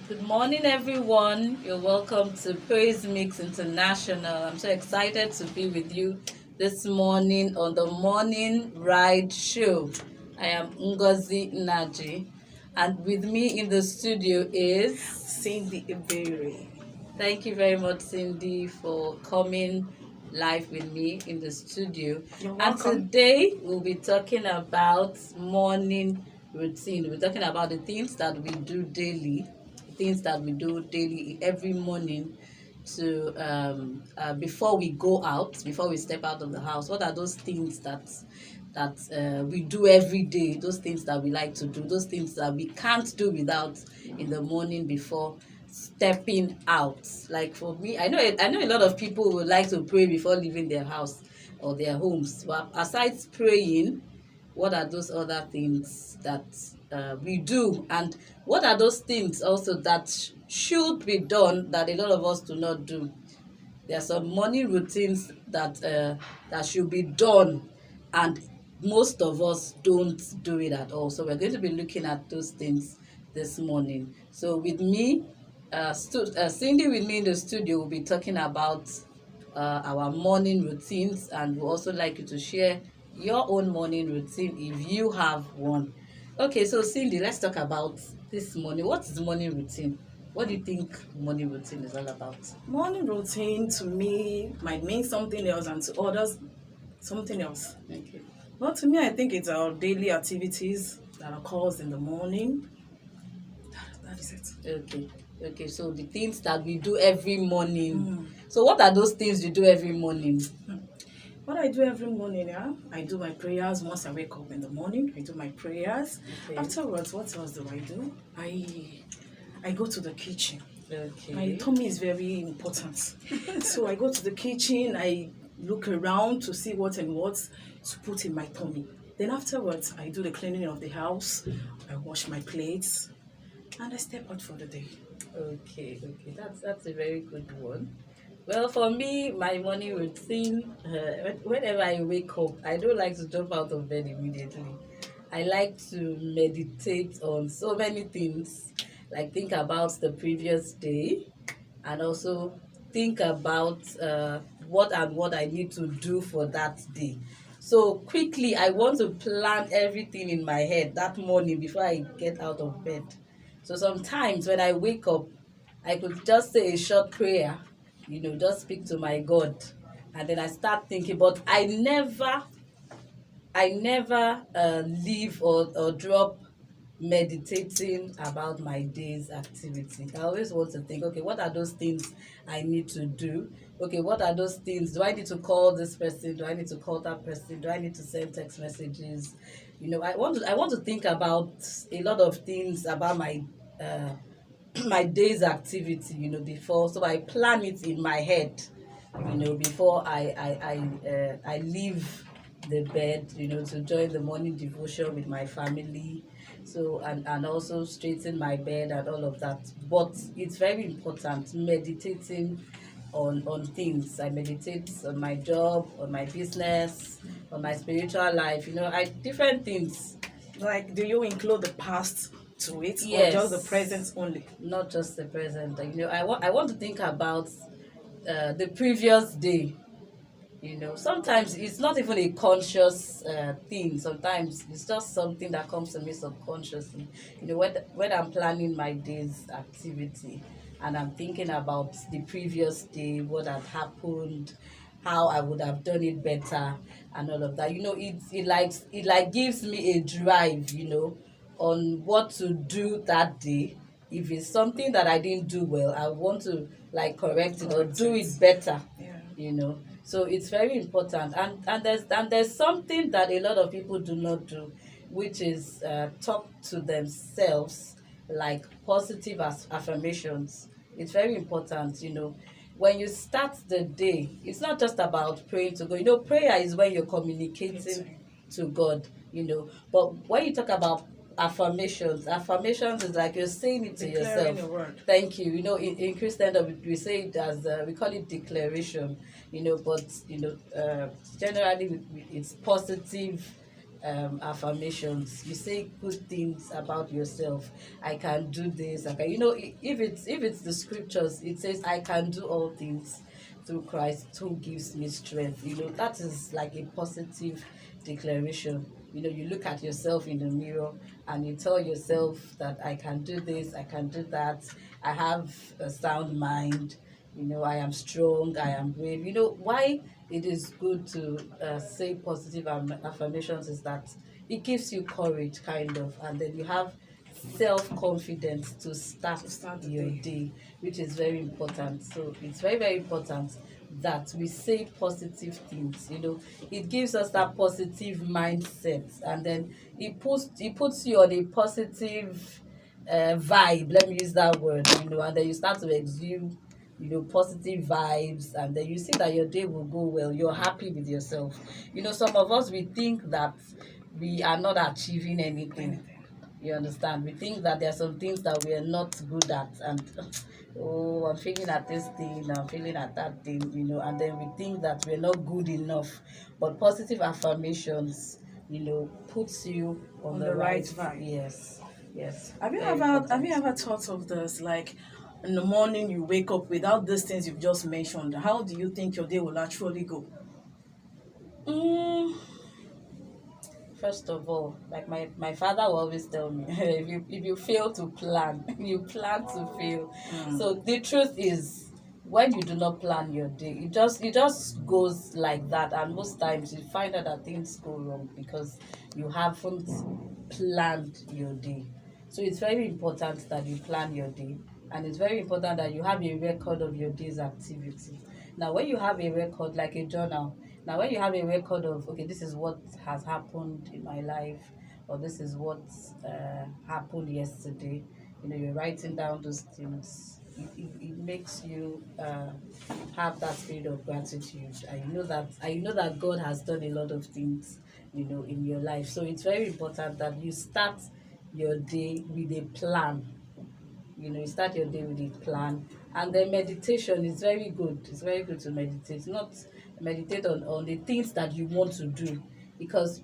Good morning, everyone. You're welcome to Praise Mix International. I'm so excited to be with you this morning on the Morning Ride Show. I am NGOZI Naji, and with me in the studio is Cindy Iberi. Thank you very much, Cindy, for coming live with me in the studio. You're And welcome. today we'll be talking about morning routine. We're talking about the things that we do daily, things that we do daily every morning to before we go out, before we step out of the house. What are those things that we do every day? Those things that we like to do, those things that we can't do without in the morning before stepping out. Like for me, I know a lot of people would like to pray before leaving their house or their homes. But aside praying, what are those other things that we do, and what are those things also that should be done that a lot of us do not do? There are some morning routines that should be done, and most of us don't do it at all. So we're going to be looking at those things this morning. So with me, Cindy with me in the studio will be talking about our morning routines, and we also like you to share your own morning routine if you have one. Okay, so Cindy, let's talk about this morning. What is morning routine? What do you think morning routine is all about? Morning routine to me might mean something else and to others something else. Okay. But to me, I think it's our daily activities that occurs in the morning. That is it. Okay. Okay. So the things that we do every morning. So what are those things you do every morning? What I do every morning, I do my prayers once I wake up in the morning. I do my prayers. Okay. Afterwards, what else do I do? I go to the kitchen. Okay. My tummy is very important. So I go to the kitchen, I look around to see what and what to put in my tummy. Then afterwards, I do the cleaning of the house, I wash my plates, and I step out for the day. Okay. Okay. That's a very good one. Well, for me, my morning routine, whenever I wake up, I don't like to jump out of bed immediately. I like to meditate on so many things, like think about the previous day, and also think about what I need to do for that day. So quickly, I want to plan everything in my head that morning before I get out of bed. So sometimes when I wake up, I could just say a short prayer, just speak to my God, and then I start thinking. But I never leave or drop meditating about my day's activity. I always want to think, okay, what are those things I need to do? Okay, what are those things? Do I need to call this person? Do I need to call that person? Do I need to send text messages? I want to think about a lot of things about my uh, my day's activity, before, so I plan it in my head, before I leave the bed, to join the morning devotion with my family. So and also straighten my bed and all of that. But it's very important meditating on things. I meditate on my job, on my business, on my spiritual life, I different things. Like, do you include the past to it or just the Yes. present only? Not just the present. Like, I want to think about the previous day. Sometimes it's not even a conscious thing. Sometimes it's just something that comes to me subconsciously. When I'm planning my day's activity, and I'm thinking about the previous day, what had happened, how I would have done it better, and all of that. It gives me a drive, on what to do that day. If it's something that I didn't do well, I want to correct it or do it better. Yeah. So it's very important, and there's something that a lot of people do not do, which is talk to themselves, like positive affirmations. It's very important. When you start the day, it's not just about praying to God. Prayer is when you're communicating to God. But when you talk about affirmations is like you're saying it to Declaring yourself. a word. Thank you. In Christendom, we say it as we call it declaration. But generally it's positive affirmations. You say good things about yourself. I can do this. I can, if it's the scriptures, it says I can do all things through Christ who gives me strength. That is like a positive declaration. You look at yourself in the mirror and you tell yourself that I can do this, I can do that, I have a sound mind, I am strong, I am brave. Why it is good to say positive affirmations is that it gives you courage, kind of, and then you have self-confidence to start the your day. day, which is very important. So it's very, very important that we say positive things. It gives us that positive mindset, and then it puts you on a positive vibe, let me use that word, and then you start to exude positive vibes, and then you see that your day will go well. You're happy with yourself. Some of us, we think that we are not achieving anything. You understand? We think that there are some things that we are not good at, and oh, I'm feeling at this thing, I'm feeling at that thing, and then we think that we're not good enough. But positive affirmations, puts you on the right vibe. Yes, yes. Have you Very ever have important. you ever thought of this? Like in the morning you wake up without these things you've just mentioned. How do you think your day will actually go? Mm, First of all, like my father will always tell me, if you fail to plan, you plan to fail. So the truth is, when you do not plan your day, it just goes like that, and most times you find out that things go wrong because you haven't planned your day. So it's very important that you plan your day, and it's very important that you have a record of your day's activity. Now, when you have a record, like a journal, now when you have a record of, okay, this is what has happened in my life, or this is what happened yesterday, you're writing down those things. It makes you have that spirit of gratitude, and you know that God has done a lot of things, in your life. So it's very important that you start your day with a plan. You start your day with a plan, and then meditation is very good. It's very good to meditate, not meditate on the things that you want to do, because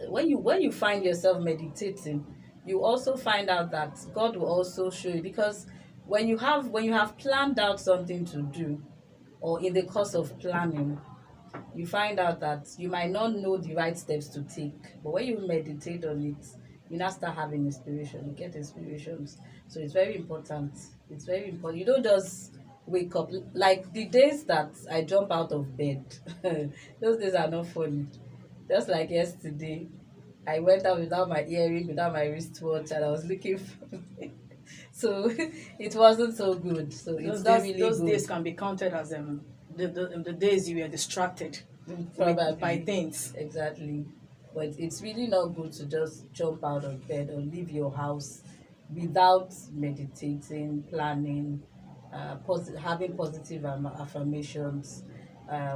when you find yourself meditating, you also find out that God will also show you, because when you have planned out something to do, or in the course of planning, you find out that you might not know the right steps to take. But when you meditate on it, you now start having inspiration. You get inspirations. So it's very important. It's very important. You don't just wake up. Like the days that I jump out of bed, those days are not funny. Just like yesterday, I went out without my earring, without my wristwatch, and I was looking for so it wasn't so good. So it's not really Those good. days can be counted as the days you were distracted Probably. by things. Exactly. But it's really not good to just jump out of bed or leave your house without meditating, planning, having positive affirmations,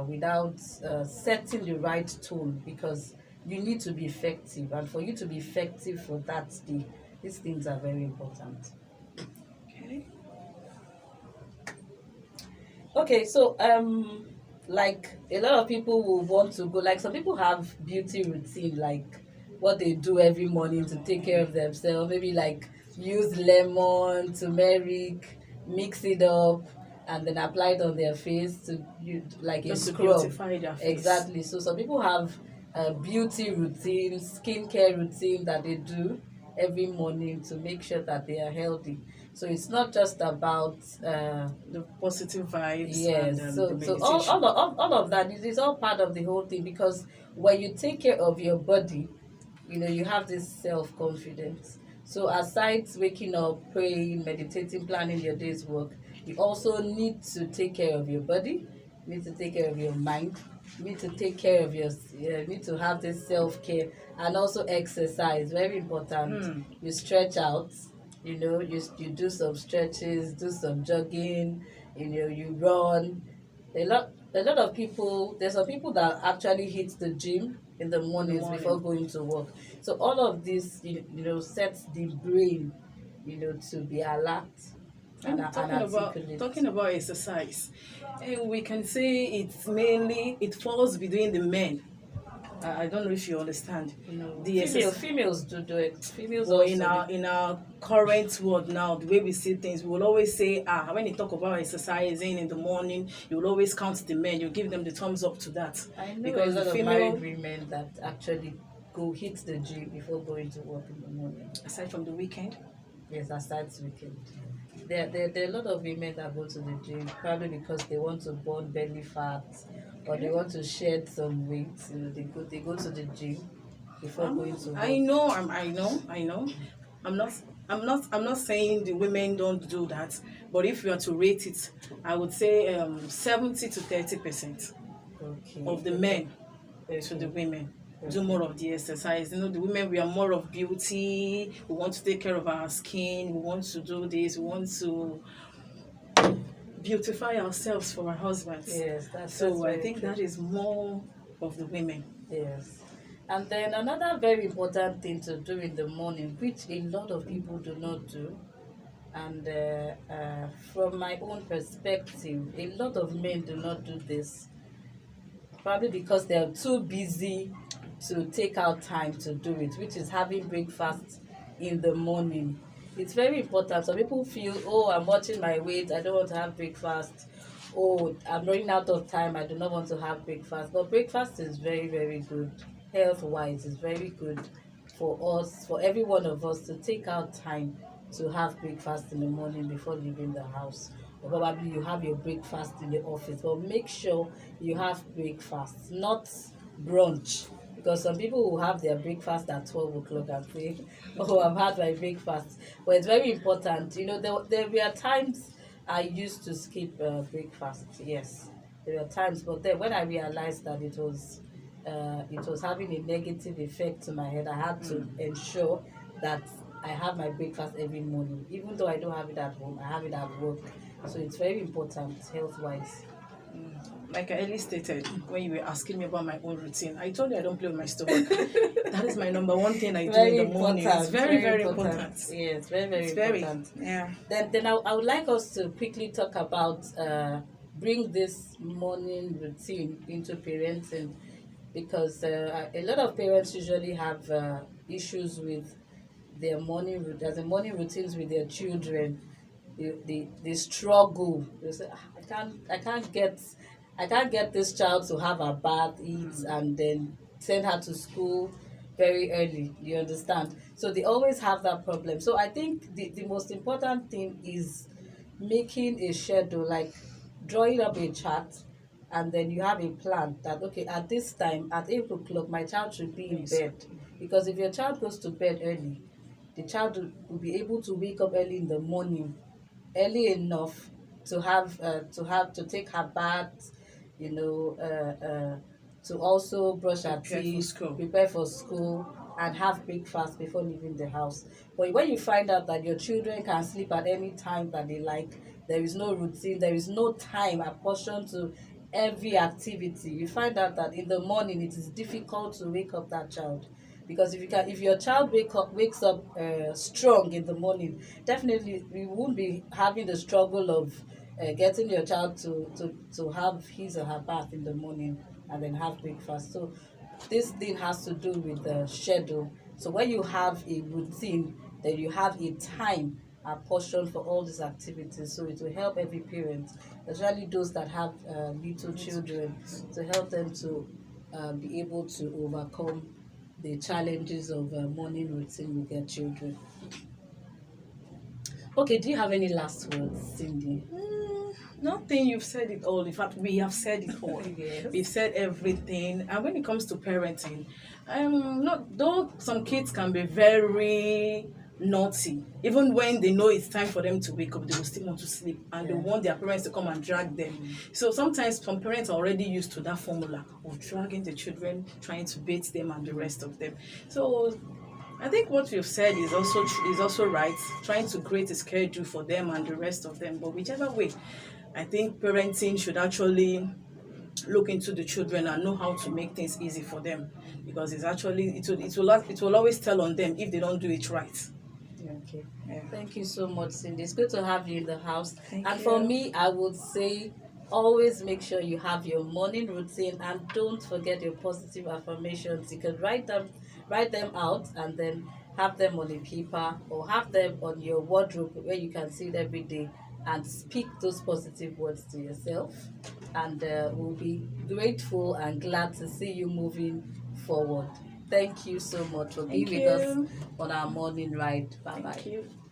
without setting the right tone, because you need to be effective. And for you to be effective for that day, these things are very important. Okay. Okay, so like a lot of people will want to go, like some people have beauty routine, like what they do every morning to take care of themselves, maybe like use lemon, turmeric, mix it up, and then apply it on their face to like a Just to scrub. beautify their face. Exactly. So some people have a beauty routine, skincare routine that they do every morning to make sure that they are healthy. So it's not just about The positive vibes yes. and So the so meditation. all of that is all part of the whole thing, because when you take care of your body, you have this self-confidence. So aside waking up, praying, meditating, planning your day's work, you also need to take care of your body, you need to take care of your mind, you need to take care of you need to have this self-care, and also exercise, very important. You stretch out, you do some stretches, do some jogging, you run. A lot of people, there's some people that actually hit the gym in the mornings before going to work. So all of this sets the brain to be alert and articulate. Talking about exercise, we can say it falls between the men. I don't know if you understand. The Females do it. Females But also. in our current world now, the way we see things, we will always say, when you talk about exercising in the morning, you will always count the men. You give them the thumbs up to that. I know Because a lot the of female, married women that actually go hit the gym before going to work in the morning. aside from the weekend, Yes, aside weekend. There are a lot of women that go to the gym probably because they want to burn belly fat or they want to shed some weight. They go to the gym before going to work. I know. I'm not. I'm not saying the women don't do that, but if you are to rate it, I would say 70 to 30% of the men to the women do more of the exercise. The women, we are more of beauty. We want to take care of our skin. We want to do this. We want to beautify ourselves for our husbands. Yes, that's very I think true. that is more of the women. Yes. And then another very important thing to do in the morning, which a lot of people do not do, and from my own perspective, a lot of men do not do this, probably because they are too busy to take out time to do it, which is having breakfast in the morning. It's very important. Some people feel, oh, I'm watching my weight, I don't want to have breakfast. Oh, I'm running out of time, I do not want to have breakfast. But breakfast is very, very good. Health-wise, it's very good for us, for every one of us to take out time to have breakfast in the morning before leaving the house. Or probably you have your breakfast in the office, but make sure you have breakfast, not brunch. Because some people will have their breakfast at 12 o'clock and say, oh, I've had my breakfast. But it's very important. There were times I used to skip breakfast. Yes, there were times. But then when I realized that it was having a negative effect to my head, I had to ensure that I have my breakfast every morning. Even though I don't have it at home, I have it at work. So it's very important health-wise. Like I earlier stated, when you were asking me about my own routine, I told you I don't play with my stomach. That is my number one thing I do in the morning. It's very, very important. Yes, very important. Yeah. Then I would like us to quickly talk about bring this morning routine into parenting, because a lot of parents usually have issues with their morning routines with their children. They struggle. They say, I can't get this child to have a bath, eat, and then send her to school very early. You understand? So they always have that problem. So I think the most important thing is making a schedule, like drawing up a chart, and then you have a plan that, okay, at this time, at 8 o'clock, my child should be in bed. Because if your child goes to bed early, the child will be able to wake up early in the morning, early enough to to take her bath, to also brush her teeth, prepare for school, and have breakfast before leaving the house. But when you find out that your children can sleep at any time that they like, there is no routine, there is no time apportioned to every activity, you find out that in the morning it is difficult to wake up that child. Because if your child wakes up strong in the morning, definitely we won't be having the struggle of getting your child to have his or her bath in the morning and then have breakfast. So this thing has to do with the schedule. So when you have a routine, then you have a time apportioned for all these activities. So it will help every parent, especially those that have little children, to help them to be able to overcome the challenges of morning routine with their children. Okay, do you have any last words, Cindy? Nothing, you've said it all. In fact, we have said it all. Yes. We've said everything. And when it comes to parenting, though some kids can be very naughty, even when they know it's time for them to wake up, they will still want to sleep, and they want their parents to come and drag them. So sometimes some parents are already used to that formula of dragging the children, trying to bait them and the rest of them. So I think what you've said is also right, trying to create a schedule for them and the rest of them. But whichever way, I think parenting should actually look into the children and know how to make things easy for them, because it will always tell on them if they don't do it right. Okay. Yeah. Thank you so much, Cindy. It's good to have you in the house. Thank and you. for me, I would say always make sure you have your morning routine, and don't forget your positive affirmations. You can write them out, and then have them on a paper or have them on your wardrobe where you can see it every day, and speak those positive words to yourself. And we'll be grateful and glad to see you moving forward. Thank you so much for being Thank with us you. on our morning ride. Bye Thank bye. you.